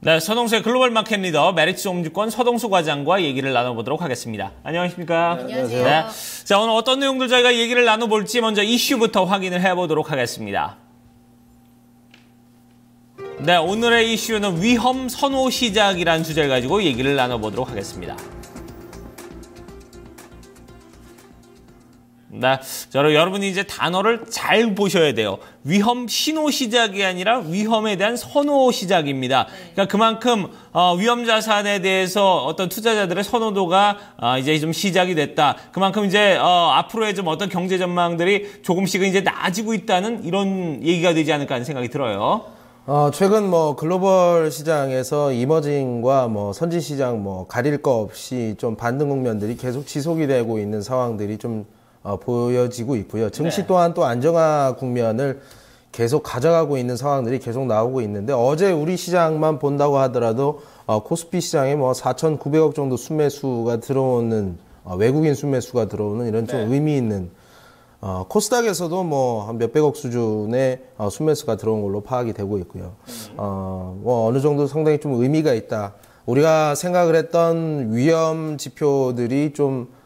네, 서동수의 글로벌 마켓 리더 메리츠 홈증권 서동수 과장과 얘기를 나눠보도록 하겠습니다. 안녕하십니까? 네, 안녕하세요. 네. 자, 오늘 어떤 내용들 저희가 얘기를 나눠볼지 먼저 이슈부터 확인을 해보도록 하겠습니다. 네, 오늘의 이슈는 위험 선호 시작이라는 주제를 가지고 얘기를 나눠보도록 하겠습니다. 네, 여러분이 이제 단어를 잘 보셔야 돼요. 위험 신호 시작이 아니라 위험에 대한 선호 시작입니다. 그러니까 그만큼 위험 자산에 대해서 어떤 투자자들의 선호도가 이제 좀 시작이 됐다. 그만큼 이제 앞으로의 좀 어떤 경제 전망들이 조금씩은 이제 나아지고 있다는 이런 얘기가 되지 않을까 하는 생각이 들어요. 최근 글로벌 시장에서 이머징과 선진 시장 가릴 거 없이 좀 반등 국면들이 계속 지속이 되고 있는 상황들이 좀 보여지고 있고요. 증시 네. 또한 또 안정화 국면을 계속 가져가고 있는 상황들이 계속 나오고 있는데 어제 우리 시장만 본다고 하더라도 코스피 시장에 4,900억 정도 순매수가 들어오는 외국인 순매수가 들어오는 이런 좀 의미 있는 코스닥에서도 한 몇백억 수준의 순매수가 들어온 걸로 파악이 되고 있고요. 어느 정도 상당히 좀 의미가 있다. 우리가 생각을 했던 위험 지표들이 좀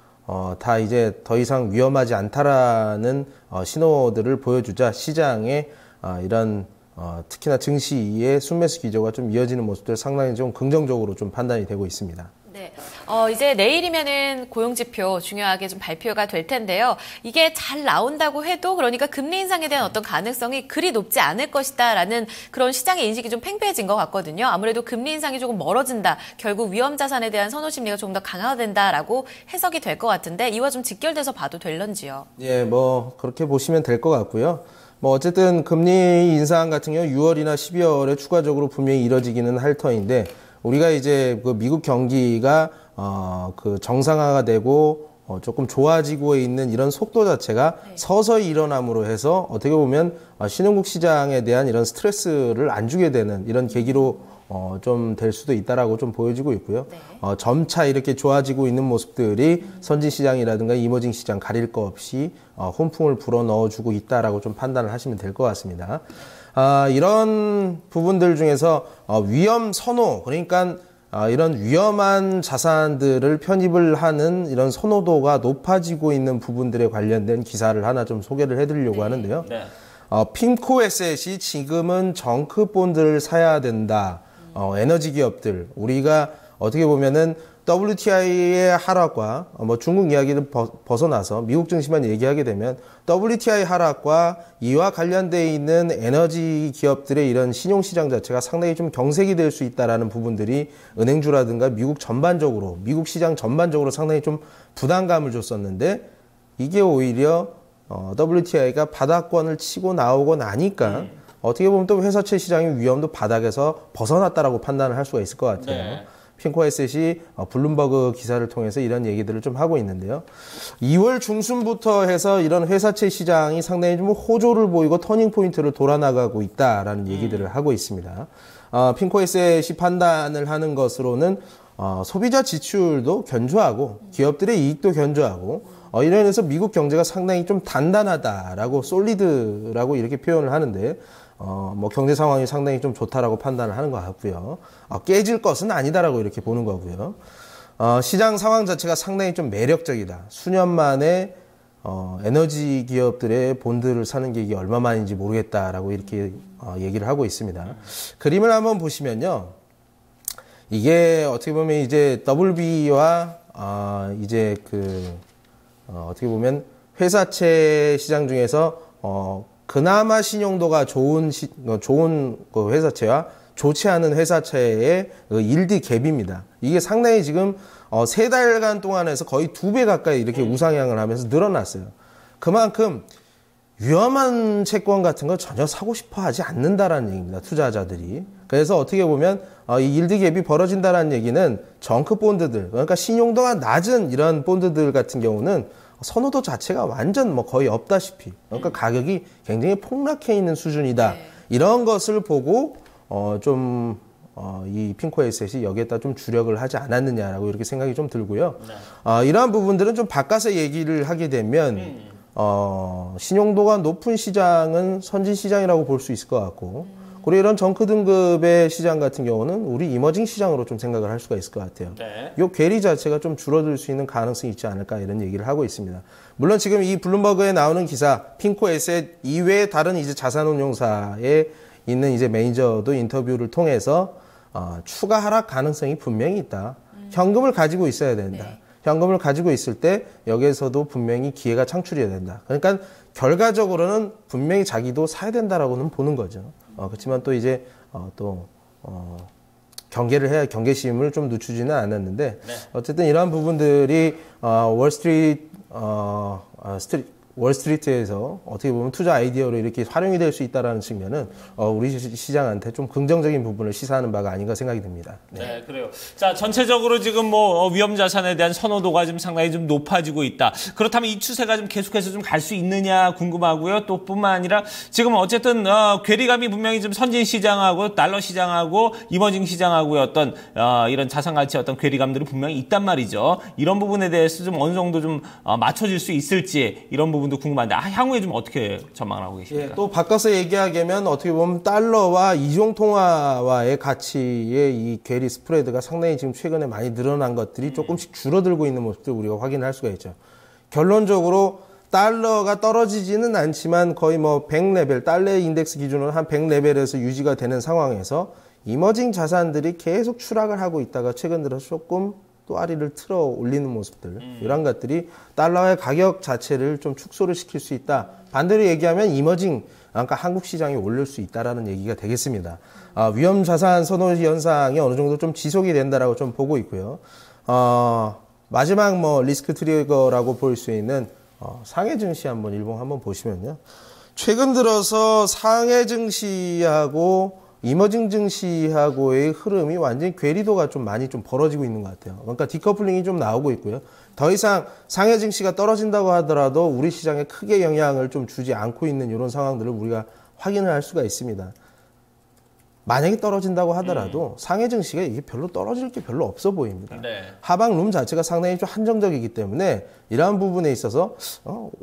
다 이제 더 이상 위험하지 않다라는 신호들을 보여주자 시장에 이런 특히나 증시의 순매수 기조가 좀 이어지는 모습들 상당히 좀 긍정적으로 좀 판단이 되고 있습니다. 네, 이제 내일이면은 고용지표 중요하게 좀 발표가 될 텐데요. 이게 잘 나온다고 해도 그러니까 금리 인상에 대한 어떤 가능성이 그리 높지 않을 것이다라는 그런 시장의 인식이 좀 팽배해진 것 같거든요. 아무래도 금리 인상이 조금 멀어진다. 결국 위험 자산에 대한 선호 심리가 조금 더 강화된다라고 해석이 될 것 같은데 이와 좀 직결돼서 봐도 될런지요. 예, 그렇게 보시면 될 것 같고요. 어쨌든 금리 인상 같은 경우 6월이나 12월에 추가적으로 분명히 이뤄지기는 할 터인데 우리가 이제 그 미국 경기가 그 정상화가 되고 조금 좋아지고 있는 이런 속도 자체가 서서히 일어남으로 해서 어떻게 보면 신흥국 시장에 대한 이런 스트레스를 안 주게 되는 이런 계기로 좀 될 수도 있다라고 좀 보여지고 있고요. 점차 이렇게 좋아지고 있는 모습들이 선진 시장이라든가 이머징 시장 가릴 거 없이 훈풍을 불어 넣어주고 있다라고 좀 판단을 하시면 될 것 같습니다. 이런 부분들 중에서 위험 선호, 그러니까 이런 위험한 자산들을 편입을 하는 이런 선호도가 높아지고 있는 부분들에 관련된 기사를 하나 좀 소개를 해드리려고 하는데요. 네. 핀코 에셋이 지금은 정크 본드를 사야 된다. 에너지 기업들, 우리가 어떻게 보면은 WTI의 하락과 중국 이야기를 벗어나서 미국 증시만 얘기하게 되면 WTI 하락과 이와 관련되어 있는 에너지 기업들의 이런 신용시장 자체가 상당히 좀 경색이 될 수 있다라는 부분들이 은행주라든가 미국 시장 전반적으로 상당히 좀 부담감을 줬었는데 이게 오히려 WTI가 바닥권을 치고 나오고 나니까 어떻게 보면 또 회사채 시장의 위험도 바닥에서 벗어났다라고 판단을 할 수가 있을 것 같아요. 네. 핀코 에셋이 블룸버그 기사를 통해서 이런 얘기들을 좀 하고 있는데요. 2월 중순부터 해서 이런 회사채 시장이 상당히 좀 호조를 보이고 터닝 포인트를 돌아나가고 있다라는 얘기들을 하고 있습니다. 핀코 에셋이 판단을 하는 것으로는 소비자 지출도 견조하고 기업들의 이익도 견조하고 이러면서 미국 경제가 상당히 좀 단단하다라고 솔리드라고 이렇게 표현을 하는데 경제 상황이 상당히 좀 좋다라고 판단을 하는 것 같고요. 깨질 것은 아니다라고 이렇게 보는 거고요. 시장 상황 자체가 상당히 좀 매력적이다. 수년 만에 에너지 기업들의 본드를 사는 게 이게 얼마만인지 모르겠다라고 이렇게 얘기를 하고 있습니다. 그림을 한번 보시면요. 이게 어떻게 보면 이제 WB와 이제 어떻게 보면 회사채 시장 중에서 그나마 신용도가 좋은 그 회사채와 좋지 않은 회사채의 일드 갭입니다. 이게 상당히 지금 3달간 동안 해서 거의 2배 가까이 이렇게 우상향을 하면서 늘어났어요. 그만큼 위험한 채권 같은 걸 전혀 사고 싶어 하지 않는다라는 얘기입니다. 투자자들이. 그래서 어떻게 보면 이 일드 갭이 벌어진다라는 얘기는 정크 본드들, 그러니까 신용도가 낮은 이런 본드들 같은 경우는 선호도 자체가 완전 거의 없다시피, 그러니까 가격이 굉장히 폭락해 있는 수준이다. 이런 것을 보고 이 핀코 에셋이 여기에다 좀 주력을 하지 않았느냐라고 이렇게 생각이 좀 들고요. 이러한 부분들은 좀 바꿔서 얘기를 하게 되면 신용도가 높은 시장은 선진 시장이라고 볼 수 있을 것 같고 그리고 이런 정크 등급의 시장 같은 경우는 우리 이머징 시장으로 좀 생각을 할 수가 있을 것 같아요. 네. 이 괴리 자체가 좀 줄어들 수 있는 가능성이 있지 않을까 이런 얘기를 하고 있습니다. 물론 지금 이 블룸버그에 나오는 기사, 핑코 에셋 이외의 다른 이제 자산운용사에 있는 이제 매니저도 인터뷰를 통해서 추가 하락 가능성이 분명히 있다. 현금을 가지고 있어야 된다. 네. 현금을 가지고 있을 때 여기에서도 분명히 기회가 창출이 된다. 그러니까 결과적으로는 분명히 자기도 사야 된다라고는 보는 거죠. 그렇지만 또 이제 경계를 해야 경계심을 좀 늦추지는 않았는데 네. 어쨌든 이러한 부분들이 월스트리트에서 어떻게 보면 투자 아이디어로 이렇게 활용이 될 수 있다는 측면은 우리 시장한테 좀 긍정적인 부분을 시사하는 바가 아닌가 생각이 듭니다. 네, 그래요. 자, 전체적으로 지금 뭐 위험 자산에 대한 선호도가 좀 상당히 좀 높아지고 있다. 그렇다면 이 추세가 좀 계속해서 좀 갈 수 있느냐 궁금하고요. 또 뿐만 아니라 지금 어쨌든 괴리감이 분명히 좀 선진 시장하고 달러 시장하고 이머징 향후의 어떤 이런 자산 가치 어떤 괴리감들이 분명히 있단 말이죠. 이런 부분에 대해서 좀 어느 정도 좀 맞춰질 수 있을지 이런 부분도 궁금한데 향후에 좀 어떻게 전망을 하고 계십니까? 예, 또 바꿔서 얘기하자면 어떻게 보면 달러와 이종 통화와의 가치의 이 괴리 스프레드가 상당히 지금 최근에 많이 늘어난 것들이 조금씩 줄어들고 있는 모습도 우리가 확인할 수가 있죠. 결론적으로 달러가 떨어지지는 않지만 거의 뭐 100레벨, 달러 인덱스 기준으로 한 100레벨에서 유지가 되는 상황에서 이머징 자산들이 계속 추락을 하고 있다가 최근 들어서 조금 또 아리를 틀어 올리는 모습들, 이런 것들이 달러의 가격 자체를 좀 축소를 시킬 수 있다. 반대로 얘기하면 이머징, 그러니까 한국 시장이 올릴 수 있다라는 얘기가 되겠습니다. 위험 자산 선호 현상이 어느 정도 좀 지속이 된다라고 좀 보고 있고요. 마지막 뭐 리스크 트리거라고 볼 수 있는 상해 증시 한번 일봉 한번 보시면요. 최근 들어서 상해 증시하고 이머징 증시하고의 흐름이 완전히 괴리도가 좀 많이 좀 벌어지고 있는 것 같아요. 그러니까 디커플링이 좀 나오고 있고요. 더 이상 상해 증시가 떨어진다고 하더라도 우리 시장에 크게 영향을 좀 주지 않고 있는 이런 상황들을 우리가 확인을 할 수가 있습니다. 만약에 떨어진다고 하더라도 상해 증시가 이게 별로 떨어질 게 별로 없어 보입니다. 네. 하방 룸 자체가 상당히 좀 한정적이기 때문에 이러한 부분에 있어서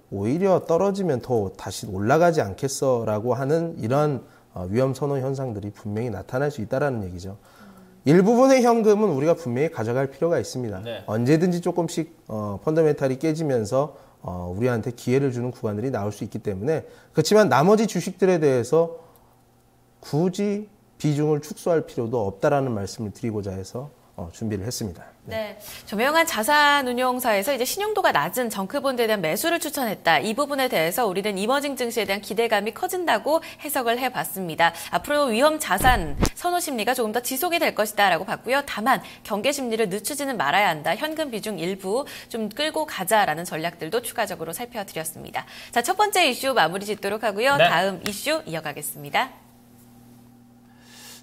오히려 떨어지면 더 다시 올라가지 않겠어라고 하는 이런 위험 선호 현상들이 분명히 나타날 수 있다는 얘기죠. 일부분의 현금은 우리가 분명히 가져갈 필요가 있습니다. 네. 언제든지 조금씩 펀더멘탈이 깨지면서 우리한테 기회를 주는 구간들이 나올 수 있기 때문에 그렇지만 나머지 주식들에 대해서 굳이 비중을 축소할 필요도 없다라는 말씀을 드리고자 해서 준비를 했습니다. 네. 저명한 자산운용사에서 이제 신용도가 낮은 정크본드에 대한 매수를 추천했다. 이 부분에 대해서 우리는 이머징 증시에 대한 기대감이 커진다고 해석을 해봤습니다. 앞으로 위험 자산 선호 심리가 조금 더 지속이 될 것이다라고 봤고요. 다만 경계 심리를 늦추지는 말아야 한다. 현금 비중 일부 좀 끌고 가자라는 전략들도 추가적으로 살펴드렸습니다. 자, 첫 번째 이슈 마무리 짓도록 하고요. 네. 다음 이슈 이어가겠습니다.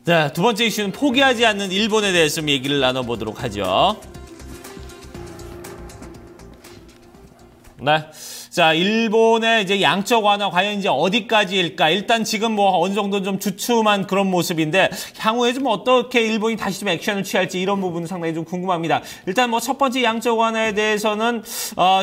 자, 두 번째 이슈는 포기하지 않는 일본에 대해서 좀 얘기를 나눠보도록 하죠. 네. 자, 일본의 이제 양적 완화 과연 이제 어디까지일까? 일단 지금 뭐 어느 정도 좀 주춤한 그런 모습인데 향후에 좀 어떻게 일본이 다시 좀 액션을 취할지 이런 부분은 상당히 좀 궁금합니다. 일단 뭐 첫 번째 양적 완화에 대해서는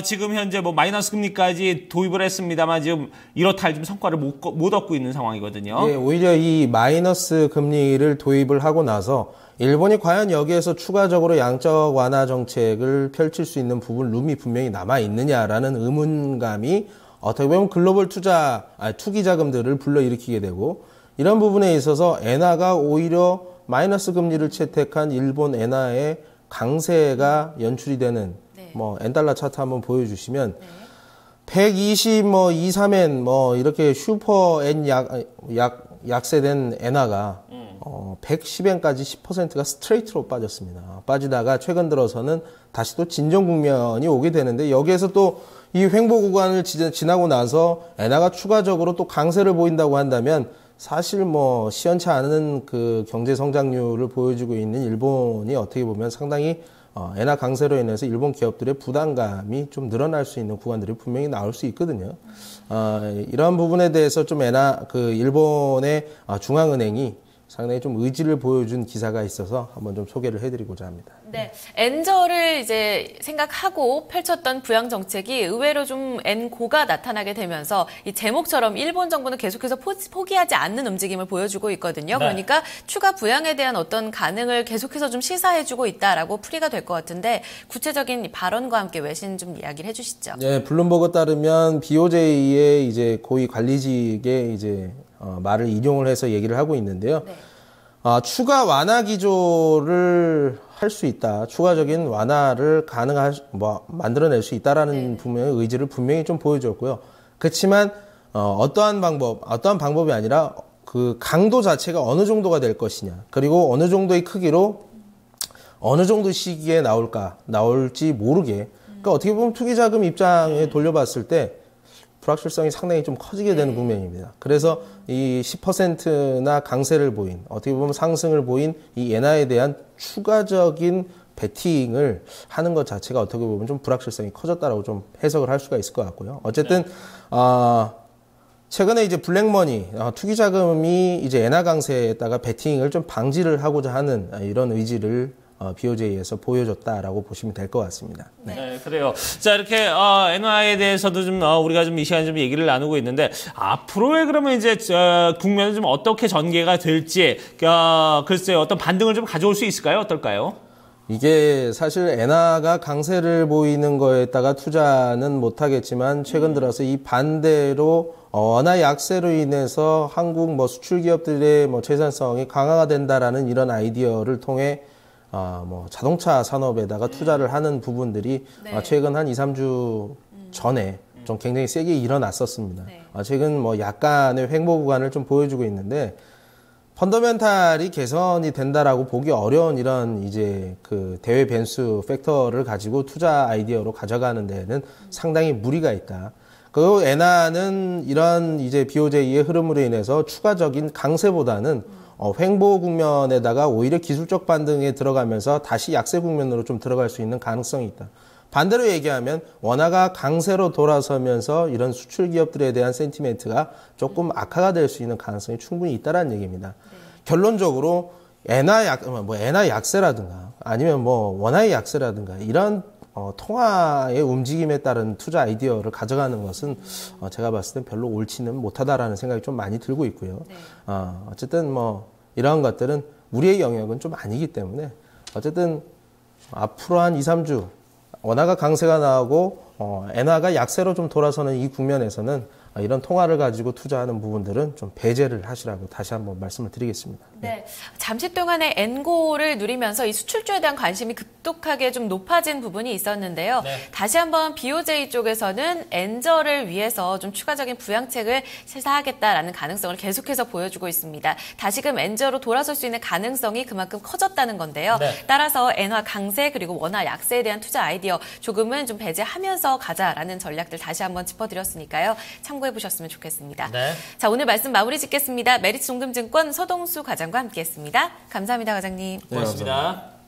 지금 현재 뭐 마이너스 금리까지 도입을 했습니다만 지금 이렇다 할 좀 성과를 못 얻고 있는 상황이거든요. 예, 오히려 이 마이너스 금리를 도입을 하고 나서 일본이 과연 여기에서 추가적으로 양적 완화 정책을 펼칠 수 있는 부분 룸이 분명히 남아 있느냐라는 의문감이 어떻게 보면 글로벌 투기 자금들을 불러일으키게 되고 이런 부분에 있어서 엔화가 오히려 마이너스 금리를 채택한 일본 엔화의 강세가 연출이 되는 뭐 엔달러 차트 한번 보여주시면 120 뭐 23엔 이렇게 슈퍼 엔 약세된 엔화가 110엔까지 10%가 스트레이트로 빠졌습니다. 빠지다가 최근 들어서는 다시 또 진정 국면이 오게 되는데 여기에서 또 이 횡보 구간을 지나고 나서 엔화가 추가적으로 또 강세를 보인다고 한다면 사실 뭐 시원치 않은 그 경제 성장률을 보여주고 있는 일본이 어떻게 보면 상당히 엔화 강세로 인해서 일본 기업들의 부담감이 좀 늘어날 수 있는 구간들이 분명히 나올 수 있거든요. 이러한 부분에 대해서 좀 일본의 중앙은행이 상당히 좀 의지를 보여준 기사가 있어서 한번 좀 소개를 해드리고자 합니다. 네, 엔저를 이제 생각하고 펼쳤던 부양 정책이 의외로 좀 엔고가 나타나게 되면서 이 제목처럼 일본 정부는 계속해서 포기하지 않는 움직임을 보여주고 있거든요. 네. 그러니까 추가 부양에 대한 어떤 가능을 계속해서 좀 시사해주고 있다라고 풀이가 될 것 같은데 구체적인 발언과 함께 외신 좀 이야기를 해주시죠. 네, 블룸버그 따르면 BOJ의 이제 고위 관리직의 이제 말을 인용을 해서 얘기를 하고 있는데요. 네. 추가 완화 기조를 할 수 있다. 추가적인 완화를 만들어낼 수 있다라는 분명히 의지를 분명히 좀 보여줬고요. 그렇지만 어떠한 방법이 아니라 그 강도 자체가 어느 정도가 될 것이냐. 그리고 어느 정도의 크기로 어느 정도 시기에 나올지 모르게. 그러니까 어떻게 보면 투기자금 입장에 돌려봤을 때 불확실성이 상당히 좀 커지게 되는 국면입니다. 그래서 이 10%나 강세를 보인, 어떻게 보면 상승을 보인 이 엔화에 대한 추가적인 베팅을 하는 것 자체가 어떻게 보면 좀 불확실성이 커졌다라고 좀 해석을 할 수가 있을 것 같고요. 어쨌든, 최근에 이제 블랙머니, 투기자금이 이제 엔화 강세에다가 베팅을 좀 방지를 하고자 하는 이런 의지를 BOJ에서 보여줬다라고 보시면 될 것 같습니다. 네, 그래요. 자, 이렇게 엔화에 대해서도 좀 우리가 좀 이 시간에 좀 얘기를 나누고 있는데 앞으로의 그러면 이제 국면은 좀 어떻게 전개가 될지 글쎄요, 어떤 반등을 좀 가져올 수 있을까요? 어떨까요? 이게 사실 엔화가 강세를 보이는 거에다가 투자는 못하겠지만 최근 들어서 이 반대로 원화 약세로 인해서 한국 수출 기업들의 생산성이 강화가 된다라는 이런 아이디어를 통해 자동차 산업에다가 투자를 하는 부분들이 최근 한 2, 3주 전에 좀 굉장히 세게 일어났었습니다. 최근 약간의 횡보 구간을 좀 보여주고 있는데 펀더멘탈이 개선이 된다라고 보기 어려운 이런 이제 그 대외 변수 팩터를 가지고 투자 아이디어로 가져가는 데에는 상당히 무리가 있다. 그 엔화는 이런 이제 BOJ의 흐름으로 인해서 추가적인 강세보다는 횡보 국면에다가 오히려 기술적 반등에 들어가면서 다시 약세 국면으로 좀 들어갈 수 있는 가능성이 있다. 반대로 얘기하면 원화가 강세로 돌아서면서 이런 수출 기업들에 대한 센티멘트가 조금 악화가 될 수 있는 가능성이 충분히 있다라는 얘기입니다. 결론적으로 엔화 약세라든가 아니면 원화의 약세라든가 이런 통화의 움직임에 따른 투자 아이디어를 가져가는 것은 제가 봤을 땐 별로 옳지는 못하다라는 생각이 좀 많이 들고 있고요. 어쨌든 이러한 것들은 우리의 영역은 좀 아니기 때문에 어쨌든 앞으로 한 2, 3주 원화가 강세가 나오고 엔화가 약세로 좀 돌아서는 이 국면에서는 이런 통화를 가지고 투자하는 부분들은 좀 배제를 하시라고 다시 한번 말씀을 드리겠습니다. 네. 잠시 동안에 엔고를 누리면서 이 수출주에 대한 관심이 급속하게 좀 높아진 부분이 있었는데요. 네. 다시 한번 BOJ 쪽에서는 엔저를 위해서 좀 추가적인 부양책을 시사하겠다라는 가능성을 계속해서 보여주고 있습니다. 다시금 엔저로 돌아설 수 있는 가능성이 그만큼 커졌다는 건데요. 네. 따라서 엔화 강세 그리고 원화 약세에 대한 투자 아이디어 조금은 좀 배제하면서 가자라는 전략들 다시 한번 짚어드렸으니까요. 참고해 보셨으면 좋겠습니다. 네. 자, 오늘 말씀 마무리 짓겠습니다. 메리츠 종금증권 서동수 과장과 함께했습니다. 감사합니다, 과장님. 고맙습니다.